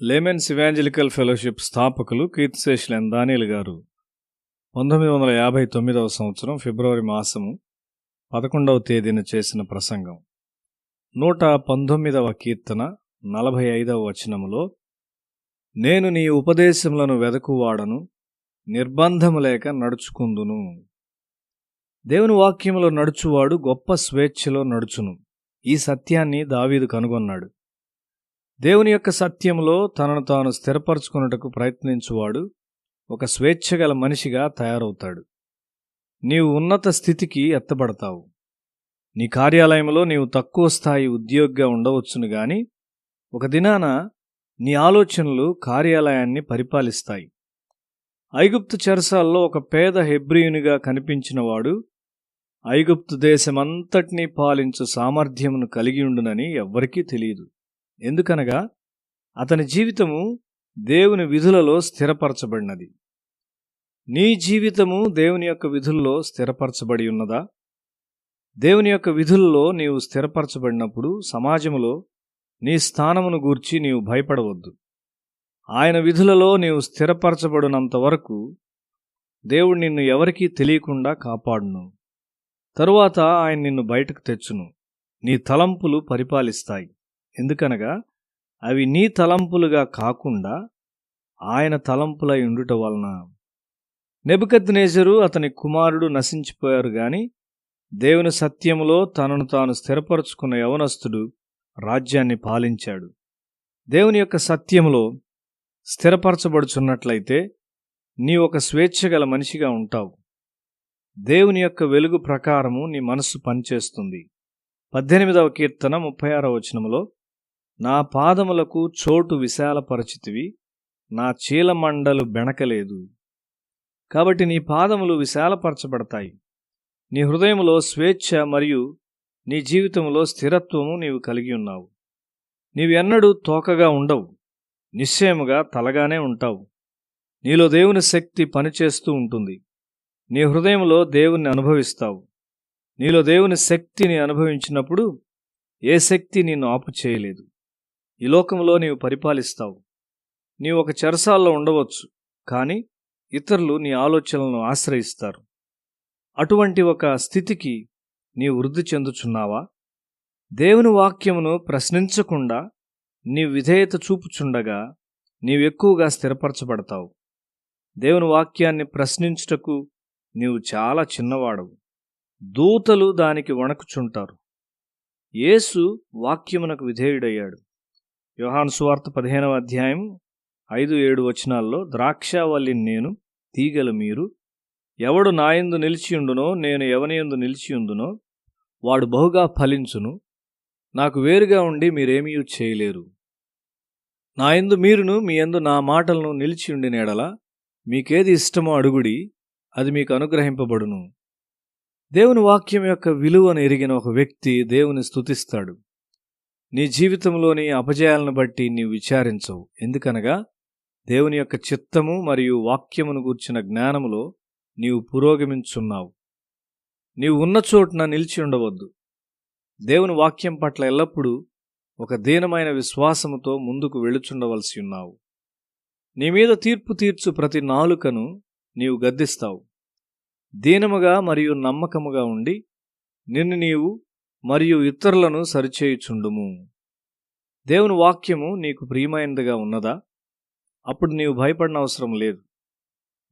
Laymen's evangelical fellowship స్థాపకులు కీర్తిశేషులు ఎన్ దానియేలు గారు 1959వ సంవత్సరం ఫిబ్రవరి మాసము 11వ తేదీన చేసిన ప్రసంగం 119వ కీర్తన 45వ వచనములో, నేను నీ ఉపదేశములను వెదకువాడను, నిర్బంధము లేక నడుచుకుందును. దేవుని వాక్యములో నడుచువాడు గొప్ప స్వేచ్ఛలో నడుచును. ఈ సత్యాన్ని దావీదు కనుగొన్నాడు. దేవుని యొక్క సత్యములో తనను తాను స్థిరపరచుకున్నటకు ప్రయత్నించువాడు ఒక స్వేచ్ఛగల మనిషిగా తయారవుతాడు. నీవు ఉన్నత స్థితికి ఎత్తబడతావు. నీ కార్యాలయంలో నీవు తక్కువ స్థాయి ఉద్యోగిగా ఉండవచ్చును గాని ఒక దినాన నీ ఆలోచనలు కార్యాలయాన్ని పరిపాలిస్తాయి. ఐగుప్తు చెరసాల్లో ఒక పేద హెబ్రీయునిగా కనిపించినవాడు ఐగుప్తు దేశమంతటినీ పాలించు సామర్థ్యమును కలిగియుండునని ఎవ్వరికీ తెలియదు. ఎందుకనగా అతని జీవితము దేవుని విధులలో స్థిరపరచబడినది. నీ జీవితము దేవుని యొక్క విధుల్లో స్థిరపరచబడి ఉన్నదా? దేవుని యొక్క విధుల్లో నీవు స్థిరపరచబడినప్పుడు సమాజములో నీ స్థానమును గూర్చి నీవు భయపడవద్దు. ఆయన విధులలో నీవు స్థిరపరచబడినంత వరకు దేవుడు నిన్ను ఎవరికీ తెలియకుండా కాపాడును. తరువాత ఆయన నిన్ను బయటకు తెచ్చును. నీ తలంపులు పరిపాలిస్తాయి. ఎందుకనగా అవి నీ తలంపులుగా కాకుండా ఆయన తలంపులై ఉండుట వలన. నెబుకద్నెజరు అతని కుమారుడు నశించిపోయారు గాని దేవుని సత్యములో తనను తాను స్థిరపరచుకున్న యవనస్తుడు రాజ్యాన్ని పాలించాడు. దేవుని యొక్క సత్యములో స్థిరపరచబడుచున్నట్లయితే నీ ఒక స్వేచ్ఛగల మనిషిగా ఉంటావు. దేవుని యొక్క వెలుగు ప్రకారము నీ మనస్సు పనిచేస్తుంది. 18వ కీర్తన 36వ వచనములో, నా పాదములకు చోటు విశాలపరచితివి, నా చీలమండలు బెణకలేదు. కాబట్టి నీ పాదములు విశాలపరచబడతాయి. నీ హృదయములో స్వేచ్ఛ మరియు నీ జీవితంలో స్థిరత్వము నీవు కలిగి ఉన్నావు. నీవు ఎన్నడూ తోకగా ఉండవు, నిశ్చయముగా తలగానే ఉంటావు. నీలో దేవుని శక్తి పనిచేస్తూ ఉంటుంది. నీ హృదయంలో దేవుణ్ణి అనుభవిస్తావు. నీలో దేవుని శక్తిని అనుభవించినప్పుడు ఏ శక్తి నిన్ను ఆపు చేయలేదు. ఈ లోకంలో నీవు పరిపాలిస్తావు. నీవు ఒక చెరసాల్లో ఉండవచ్చు, కానీ ఇతరులు నీ ఆలోచనలను ఆశ్రయిస్తారు. అటువంటి ఒక స్థితికి నీవు వృద్ధి చెందుచున్నావా? దేవుని వాక్యమును ప్రశ్నించకుండా నీవు విధేయత చూపుచుండగా నీవెక్కువగా స్థిరపరచబడతావు. దేవుని వాక్యాన్ని ప్రశ్నించుటకు నీవు చాలా చిన్నవాడవు. దూతలు దానికి వణకుచుంటారు. యేసు వాక్యమునకు విధేయుడయ్యాడు. యోహాను సువార్త 15వ అధ్యాయం 5-7 వచనాల్లో, ద్రాక్షావల్లిని నేను, తీగలు మీరు. ఎవడు నాయందు నిలిచియుండునో నేను ఎవనియందు నిలిచియుందునో వాడు బహుగా ఫలించును. నాకు వేరుగా ఉండి మీరేమీ చేయలేరు. నాయందు మీరును మీ యందు నా మాటలను నిలిచియుండిన ఎడల మీకేది ఇష్టమో అడుగుడి, అది మీకు అనుగ్రహింపబడును. దేవుని వాక్యం యొక్క విలువను ఎరిగిన ఒక వ్యక్తి దేవుని స్తుతిస్తాడు. నీ జీవితంలోని అపజయాలను బట్టి నీవు విచారించవు. ఎందుకనగా దేవుని యొక్క చిత్తము మరియు వాక్యమును గూర్చిన జ్ఞానములో నీవు పురోగమించున్నావు. నీవు ఉన్న చోటున నిలిచి ఉండవద్దు. దేవుని వాక్యం పట్ల ఎల్లప్పుడూ ఒక దీనమైన విశ్వాసముతో ముందుకు వెళుచుండవలసి ఉన్నావు. నీ మీద తీర్పు తీర్చు ప్రతి నాలుకను నీవు గద్దిస్తావు. దీనముగా మరియు నమ్మకముగా ఉండి నిన్ను నీవు మరియు ఇతరులను సరిచేయుచుండుము. దేవుని వాక్యము నీకు ప్రియమైనదిగా ఉన్నదా? అప్పుడు నీవు భయపడనవసరం లేదు.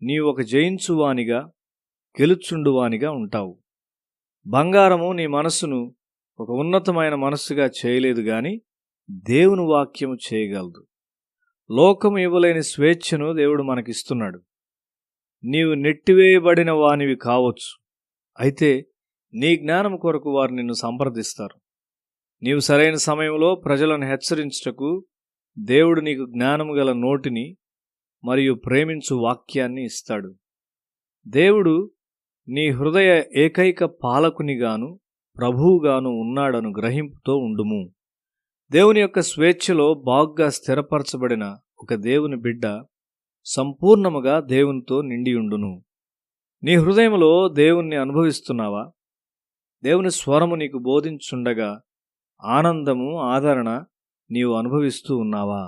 నీవు ఒక జయించువానిగా, గెలుచుండువానిగా ఉంటావు. బంగారము నీ మనస్సును ఒక ఉన్నతమైన మనస్సుగా చేయలేదు గాని దేవుని వాక్యము చేయగలదు. లోకము ఇవ్వలేని స్వేచ్ఛను దేవుడు మనకిస్తున్నాడు. నీవు నెట్టివేయబడిన వానివి కావచ్చు, అయితే నీ జ్ఞానం కొరకు వారు నిన్ను సంప్రదిస్తారు. నీవు సరైన సమయంలో ప్రజలను హెచ్చరించుటకు దేవుడు నీకు జ్ఞానము గల నోటిని మరియు ప్రేమించు వాక్యాన్ని ఇస్తాడు. దేవుడు నీ హృదయ ఏకైక పాలకునిగాను ప్రభువుగాను ఉన్నాడను గ్రహింపుతో ఉండుము. దేవుని యొక్క స్వేచ్ఛలో బాగ్గా స్థిరపరచబడిన ఒక దేవుని బిడ్డ సంపూర్ణముగా దేవునితో నిండియుండును. నీ హృదయంలో దేవుణ్ణి అనుభవిస్తున్నావా? దేవుని స్వరము నీకు బోధించుండగా ఆనందము, ఆదరణ నీవు అనుభవిస్తూ ఉన్నావా?